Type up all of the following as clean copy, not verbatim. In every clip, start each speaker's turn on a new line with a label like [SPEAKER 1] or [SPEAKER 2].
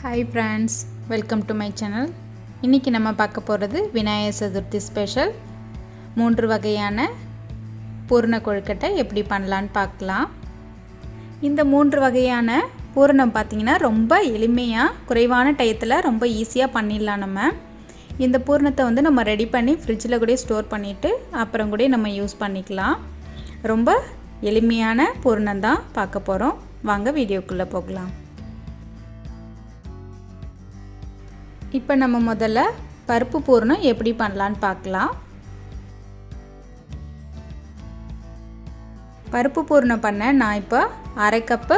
[SPEAKER 1] Hi friends, welcome to my channel. இன்றைக்கி நம்ம பார்க்க போகிறது விநாயகர் சதுர்த்தி ஸ்பெஷல் 3 வகையான பூரண கொழுக்கட்டை எப்படி பண்ணலான்னு பார்க்கலாம். இந்த 3 வகையான பூரணம் பார்த்திங்கன்னா ரொம்ப எளிமையாக குறைவான டயத்தில் ரொம்ப ஈஸியாக பண்ணிடலாம். நம்ம இந்த பூரணத்தை நம்ம ரெடி பண்ணி ஃப்ரிட்ஜில் கூட ஸ்டோர் பண்ணிவிட்டு அப்புறம் கூட நம்ம யூஸ் பண்ணிக்கலாம். ரொம்ப எளிமையான பூரணம் தான் பார்க்க போகிறோம். வாங்க வீடியோக்குள்ளே போகலாம். இப்போ நம்ம முதல்ல பருப்பு பூரணம் எப்படி பண்ணலான்னு பார்க்கலாம். பருப்பு பூரணம் பண்ண நான் இப்போ அரை கப்பு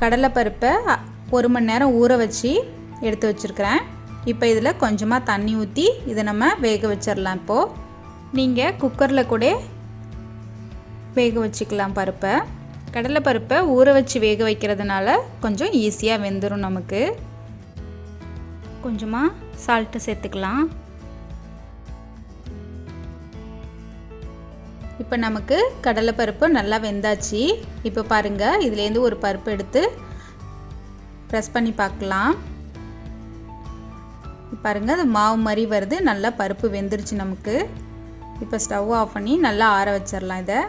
[SPEAKER 1] கடலைப்பருப்பை 1 மணி நேரம் ஊற வச்சு எடுத்து வச்சுருக்கிறேன். இப்போ இதில் கொஞ்சமாக தண்ணி ஊற்றி இதை நம்ம வேக வச்சிடலாம். இப்போது நீங்கள் குக்கரில் கூட வேக வச்சுக்கலாம். கடலைப்பருப்பை ஊற வச்சு வேக வைக்கிறதுனால கொஞ்சம் ஈஸியாக வெந்துடும். நமக்கு கொஞ்சமாக சால்ட்டு சேர்த்துக்கலாம். இப்போ நமக்கு கடலைப்பருப்பு நல்லா வெந்தாச்சு. இப்போ பாருங்கள், இதுலேருந்து ஒரு பருப்பு எடுத்து ப்ரெஸ் பண்ணி பார்க்கலாம். பாருங்கள், அது மாவு மாதிரி வருது. நல்லா பருப்பு வெந்துருச்சு நமக்கு. இப்போ ஸ்டவ் ஆஃப் பண்ணி நல்லா ஆற வச்சிடலாம். இதை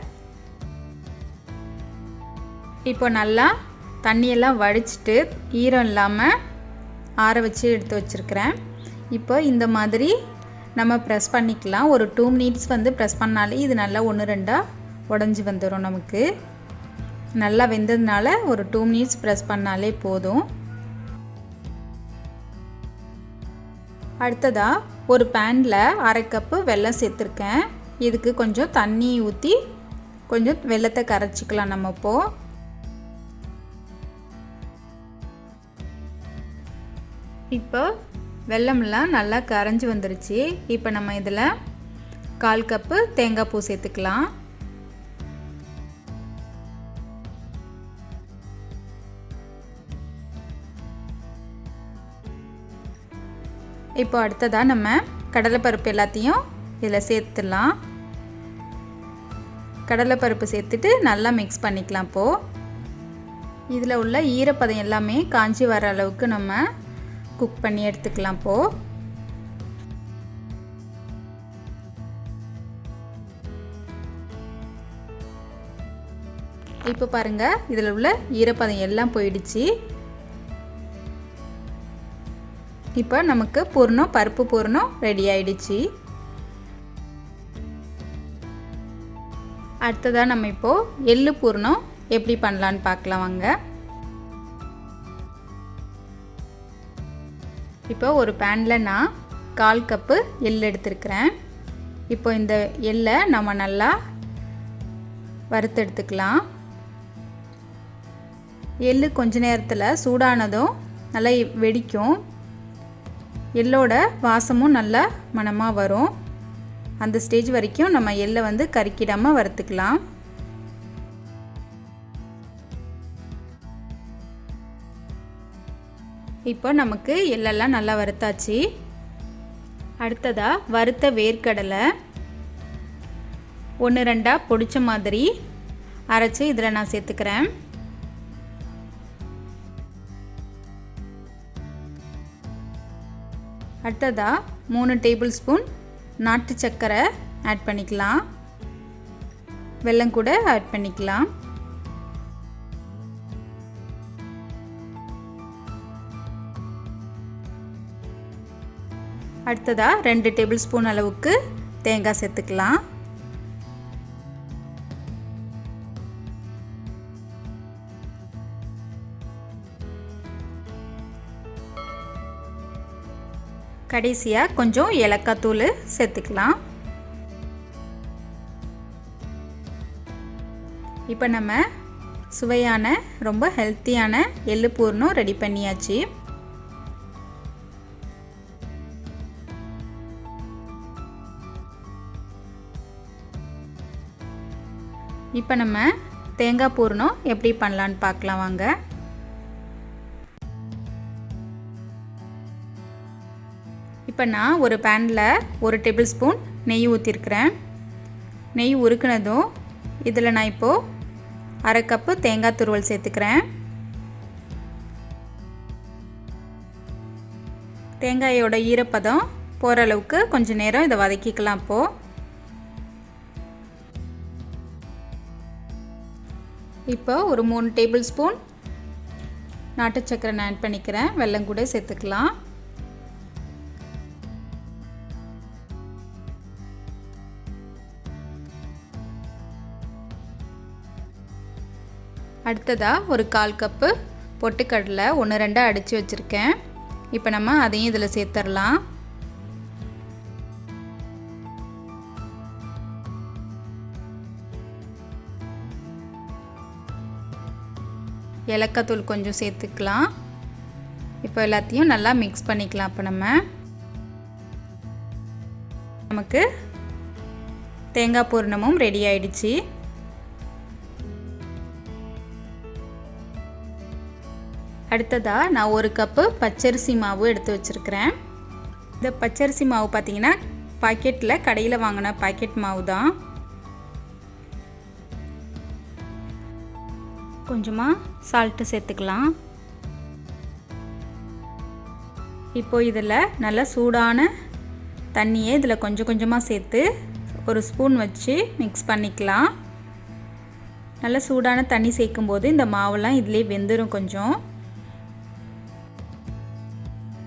[SPEAKER 1] இப்போ நல்லா தண்ணியெல்லாம் வடிச்சிட்டு ஈரம் இல்லாமல் ஆற வச்சு எடுத்து வச்சுருக்கிறேன். இப்போ இந்த மாதிரி நம்ம ப்ரெஸ் பண்ணிக்கலாம். ஒரு 2 மினிட்ஸ் ப்ரெஸ் பண்ணாலே இது நல்லா 1-2 உடஞ்சி வந்துடும். நமக்கு நல்லா வெந்ததுனால ஒரு 2 மினிட்ஸ் ப்ரெஸ் பண்ணாலே போதும். அடுத்ததாக ஒரு பேனில் அரை கப்பு வெல்லம் சேர்த்துருக்கேன். இதுக்கு கொஞ்சம் தண்ணி ஊற்றி கொஞ்சம் வெல்லத்தை கரைச்சிக்கலாம். நம்ம இப்போது இப்போ வெல்லம்லாம் நல்லா கரைஞ்சி வந்துருச்சு. இப்போ நம்ம இதில் 1/4 கப்பு தேங்காய் பூ சேர்த்துக்கலாம். இப்போ அடுத்ததாக நம்ம கடலைப்பருப்பு எல்லாத்தையும் இதில் சேர்த்துடலாம். கடலைப்பருப்பு சேர்த்துட்டு நல்லா மிக்ஸ் பண்ணிக்கலாம். இப்போது இதில் உள்ள ஈரப்பதம் எல்லாமே காஞ்சி வர அளவுக்கு நம்ம குக் பண்ணி எடுத்துக்கலாம். இப்போ பாருங்கள், இதில் உள்ள ஈரப்பதம் எல்லாம் போயிடுச்சு. இப்போ நமக்கு பருப்பு பூரணம் ரெடி ஆயிடுச்சு. அடுத்ததாக நம்ம இப்போது எள்ளு பூரணம் எப்படி பண்ணலான்னு பார்க்கலாம். வாங்க. இப்போ ஒரு பேனில் நான் 1/4 கப்பு எள் எடுத்துருக்கிறேன். இப்போ இந்த எள்ளை நம்ம நல்லா வறுத்து எடுத்துக்கலாம். எள் கொஞ்ச நேரத்தில் சூடானதும் நல்லா வெடிக்கும். எள்ளோட வாசமும் நல்லா மணமாக வரும். அந்த ஸ்டேஜ் வரைக்கும் நம்ம எள்ளை கருக்கிடாமல் வறுத்துக்கலாம். இப்போ நமக்கு எள்ளெல்லாம் நல்லா வறுத்தாச்சு. அடுத்ததாக வறுத்த வேர்க்கடலை 1-2 பொடிச்ச மாதிரி அரைச்சி இதில் நான் சேர்த்துக்கிறேன். அடுத்ததாக 3 டேபிள் ஸ்பூன் நாட்டு சர்க்கரை ஆட் பண்ணிக்கலாம். வெல்லம் கூட ஆட் பண்ணிக்கலாம். அடுத்ததாக 2 டேபிள் ஸ்பூன் அளவுக்கு தேங்காய் சேர்த்துக்கலாம். கடைசியாக கொஞ்சம் ஏலக்காய் தூள் சேர்த்துக்கலாம். இப்போ நம்ம சுவையான ரொம்ப ஹெல்த்தியான எள்ளு பூரணம் ரெடி பண்ணியாச்சு. இப்போ நம்ம தேங்காய் பூரணம் எப்படி பண்ணலான்னு பார்க்கலாம். வாங்க. இப்போ நான் ஒரு பேனில் 1 டேபிள் ஸ்பூன் நெய் ஊற்றிருக்கிறேன். நெய் உருக்குனதும் இதில் நான் இப்போது அரை கப்பு தேங்காய் துருவல் சேர்த்துக்கிறேன். தேங்காயோட ஈரப்பதம் போகிற அளவுக்கு கொஞ்சம் நேரம் இதை வதக்கிக்கலாம். இப்போ ஒரு 3 டேபிள் ஸ்பூன் நாட்டு சர்க்கரை ஆட் பண்ணிக்கிறேன். வெல்லம் கூட சேர்த்துக்கலாம். அடுத்ததாக ஒரு 1/4 கப்பு பொட்டுக்கடலை 1-2 அடித்து வச்சுருக்கேன். இப்போ நம்ம அதையும் இதில் சேர்த்துடலாம். ஏலக்காய் தூள் கொஞ்சம் சேர்த்துக்கலாம். இப்போ எல்லாத்தையும் நல்லா மிக்ஸ் பண்ணிக்கலாம். இப்போ நமக்கு தேங்காய் பூரணமும் ரெடி ஆயிடுச்சு. அடுத்ததாக நான் 1 கப்பு பச்சரிசி மாவு எடுத்து வச்சுருக்கிறேன். இந்த பச்சரிசி மாவு பார்த்திங்கன்னா பாக்கெட்டில் கடையில் வாங்கின பாக்கெட் மாவு தான். கொஞ்சமாக சால்ட்டு சேர்த்துக்கலாம். இப்போ இதில் நல்லா சூடான தண்ணியை இதில் கொஞ்சம் கொஞ்சமாக சேர்த்து ஒரு ஸ்பூன் வச்சு மிக்ஸ் பண்ணிக்கலாம். நல்லா சூடான தண்ணி சேர்க்கும்போது இந்த மாவுலாம் இதிலே வெந்துடும்.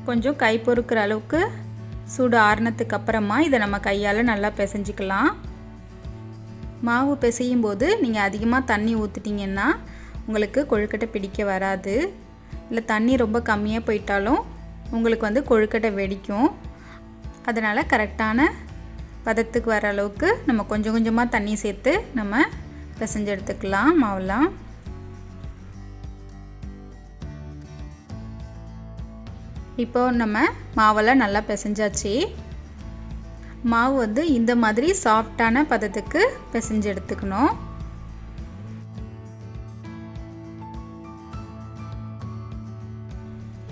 [SPEAKER 1] கொஞ்சம் கை பொறுக்கிற அளவுக்கு சூடு ஆறுனதுக்கு அப்புறமா இதை நம்ம கையால் நல்லா பிசைஞ்சிக்கலாம். மாவு பிசையும் போது நீங்கள் அதிகமாக தண்ணி ஊற்றிட்டிங்கன்னா உங்களுக்கு கொழுக்கட்டை பிடிக்க வராது. இல்லை தண்ணி ரொம்ப கம்மியாக போயிட்டாலும் உங்களுக்கு கொழுக்கட்டை வெடிக்கும். அதனால் கரெக்டான பதத்துக்கு வர அளவுக்கு நம்ம கொஞ்சம் கொஞ்சமாக தண்ணி சேர்த்து நம்ம பிசைஞ்சு எடுத்துக்கலாம் மாவுலாம். இப்போ நம்ம மாவெல்லாம் நல்லா பிசைஞ்சாச்சு. மாவு இந்த மாதிரி சாஃப்டான பதத்துக்கு பிசைஞ்சு எடுத்துக்கணும்.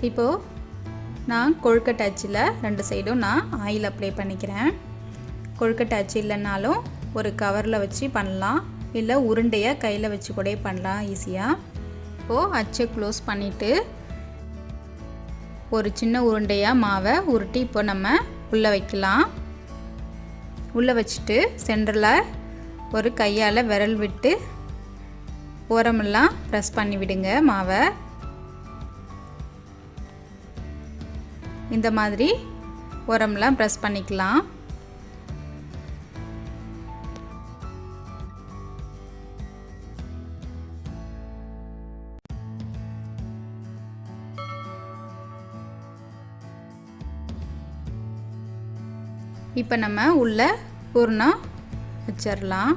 [SPEAKER 1] இப்போது நான் கொழுக்கட்டை அச்சில் 2 சைடும் நான் ஆயில் அப்ளை பண்ணிக்கிறேன். கொழுக்கட்டை அச்சு இல்லைன்னாலும் ஒரு கவரில் வச்சு பண்ணலாம், இல்லை உருண்டையாக கையில் வச்சு கூட பண்ணலாம் ஈஸியாக. இப்போது அச்சை க்ளோஸ் பண்ணிவிட்டு ஒரு சின்ன உருண்டையாக மாவை உருட்டி இப்போ நம்ம உள்ளே வைக்கலாம். உள்ளே வச்சுட்டு சென்டரில் ஒரு கையால் விரல் விட்டு ஓரமெல்லாம் ப்ரெஸ் பண்ணி விடுங்க மாவை. இந்த மாதிரி ஓரமெல்லாம் ப்ரெஸ் பண்ணிக்கலாம். இப்போ நம்ம உள்ள பூரணம் வச்சிடலாம்.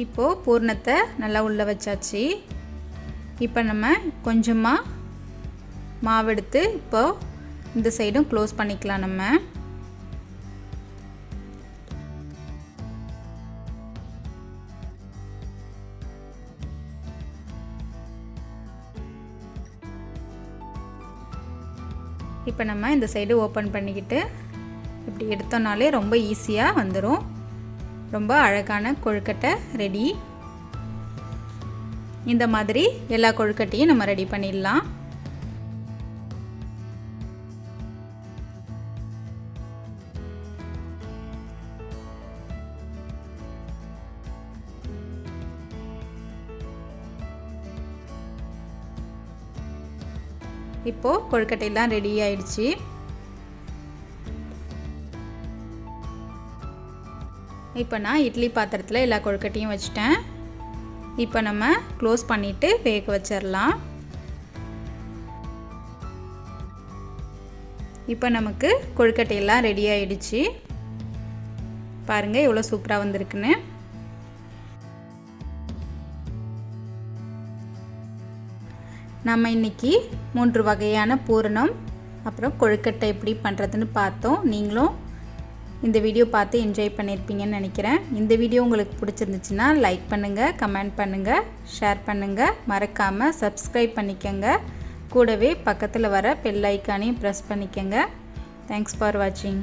[SPEAKER 1] இப்போது பூரணத்தை நல்லா உள்ளே வச்சாச்சு. இப்போ நம்ம கொஞ்சமாக மாவெடுத்து இப்போது இந்த சைடும் க்ளோஸ் பண்ணிக்கலாம். நம்ம இப்போ நம்ம இந்த சைடு ஓப்பன் பண்ணிக்கிட்டு இப்படி எடுத்தோம்னாலே ரொம்ப ஈஸியாக வந்துடும். ரொம்ப அழகான கொழுக்கட்டை ரெடி. இந்த மாதிரி எல்லா கொழுக்கட்டையும் நம்ம ரெடி பண்ணிடலாம். இப்போது கொழுக்கட்டையெல்லாம் ரெடி ஆயிடுச்சு. இப்போ நான் இட்லி பாத்திரத்தில் எல்லா கொழுக்கட்டையும் வச்சுட்டேன். இப்போ நம்ம க்ளோஸ் பண்ணிவிட்டு வேக வச்சிடலாம். இப்போ நமக்கு கொழுக்கட்டையெல்லாம் ரெடி ஆயிடுச்சு. பாருங்கள் எவ்வளோ சூப்பராக வந்திருக்குன்னு. நம்ம இன்றைக்கி 3 வகையான பூரணம் அப்புறம் கொழுக்கட்டை எப்படி பண்ணுறதுன்னு பார்த்தோம். நீங்களும் இந்த வீடியோ பார்த்து என்ஜாய் பண்ணியிருப்பீங்கன்னு நினைக்கிறேன். இந்த வீடியோ உங்களுக்கு பிடிச்சிருந்துச்சுன்னா லைக் பண்ணுங்கள், கமெண்ட் பண்ணுங்கள், ஷேர் பண்ணுங்கள். மறக்காமல் சப்ஸ்கிரைப் பண்ணிக்கோங்க. கூடவே பக்கத்தில் வர பெல் ஐக்கானையும் ப்ரெஸ் பண்ணிக்கோங்க. தேங்க்ஸ் ஃபார் வாட்சிங்.